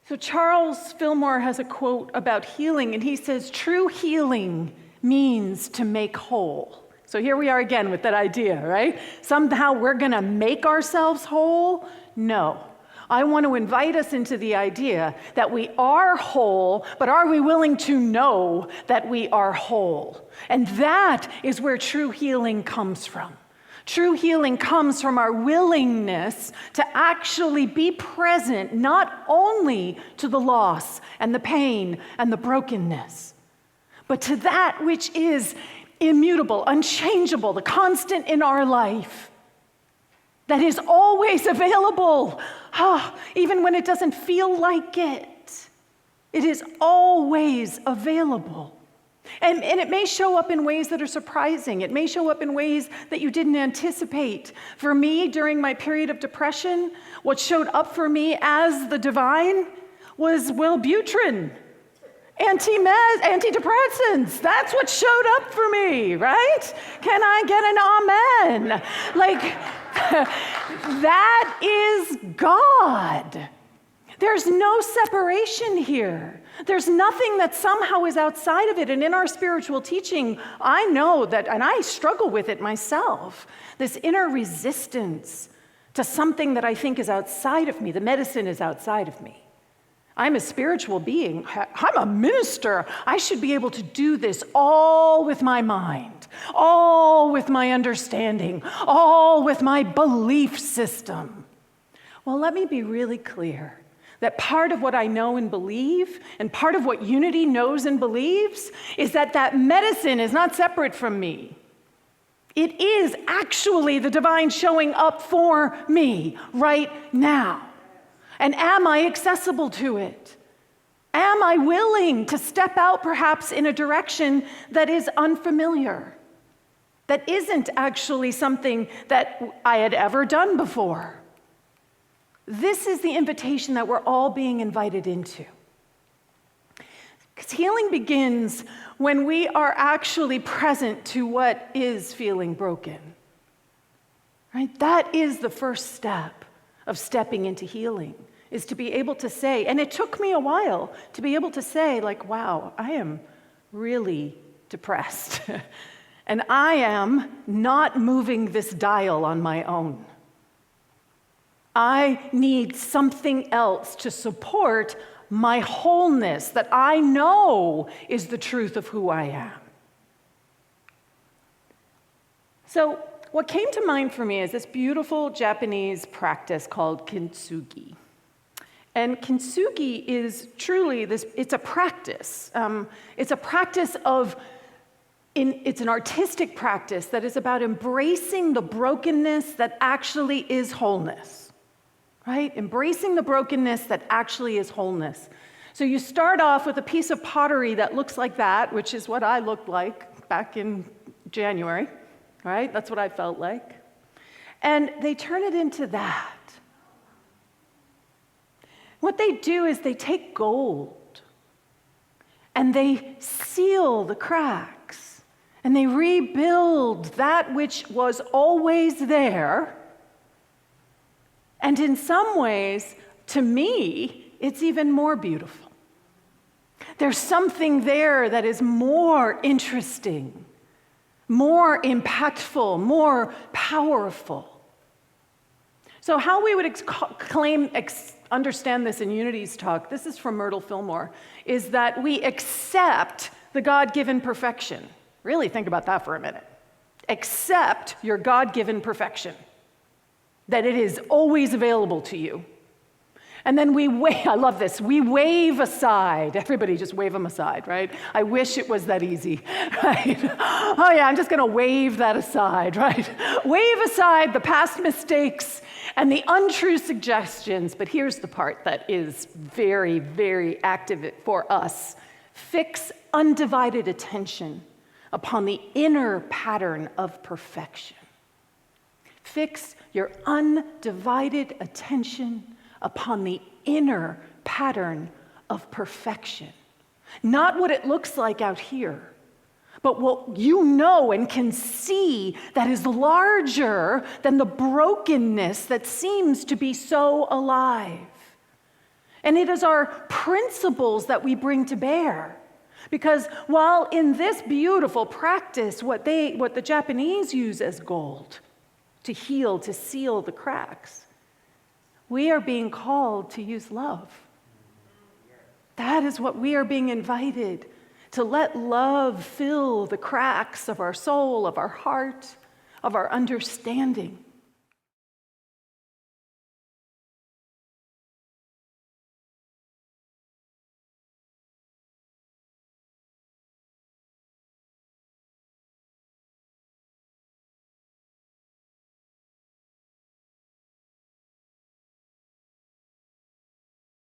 So Charles Fillmore has a quote about healing, and he says, true healing means to make whole. So here we are again with that idea, right? Somehow we're going to make ourselves whole? No. I want to invite us into the idea that we are whole, but are we willing to know that we are whole? And that is where true healing comes from. True healing comes from our willingness to actually be present not only to the loss and the pain and the brokenness, but to that which is immutable, unchangeable, the constant in our life, that is always available, even when it doesn't feel like it. It is always available. And it may show up in ways that are surprising. It may show up in ways that you didn't anticipate. For me, during my period of depression, what showed up for me as the divine was Wellbutrin, antidepressants. That's what showed up for me, right? Can I get an amen? Like, that is God. There's no separation here. There's nothing that somehow is outside of it. And in our spiritual teaching, I know that, and I struggle with it myself, this inner resistance to something that I think is outside of me. The medicine is outside of me. I'm a spiritual being. I'm a minister. I should be able to do this all with my mind, all with my understanding, all with my belief system. Well, let me be really clear that part of what I know and believe, and part of what unity knows and believes, is that that medicine is not separate from me. It is actually the divine showing up for me right now. And am I accessible to it? Am I willing to step out perhaps in a direction that is unfamiliar, that isn't actually something that I had ever done before? This is the invitation that we're all being invited into. Because healing begins when we are actually present to what is feeling broken. Right? That is the first step of stepping into healing, is to be able to say, and it took me a while to be able to say, like, wow, I am really depressed. And I am not moving this dial on my own. I need something else to support my wholeness that I know is the truth of who I am. So what came to mind for me is this beautiful Japanese practice called kintsugi. And kintsugi is truly this, it's a practice. It's a practice of, it's an artistic practice that is about embracing the brokenness that actually is wholeness. Right? Embracing the brokenness that actually is wholeness. So you start off with a piece of pottery that looks like that, which is what I looked like back in January, right? That's what I felt like. And they turn it into that. What they do is they take gold and they seal the cracks and they rebuild that which was always there. And in some ways, to me, it's even more beautiful. There's something there that is more interesting, more impactful, more powerful. So how we would understand this in Unity's talk, this is from Myrtle Fillmore, is that we accept the God-given perfection. Really think about that for a minute. Accept your God-given perfection. That it is always available to you. And then I love this, we wave aside. Everybody just wave them aside, right? I wish it was that easy, right? Oh yeah, I'm just gonna wave that aside, right? Wave aside the past mistakes and the untrue suggestions, but here's the part that is very, very active for us. Fix undivided attention upon the inner pattern of perfection. Fix your undivided attention upon the inner pattern of perfection. Not what it looks like out here, but what you know and can see that is larger than the brokenness that seems to be so alive. And it is our principles that we bring to bear. Because while in this beautiful practice, what the Japanese use as gold to heal, to seal the cracks, we are being called to use love. That is what we are being invited to let love fill the cracks of our soul, of our heart, of our understanding.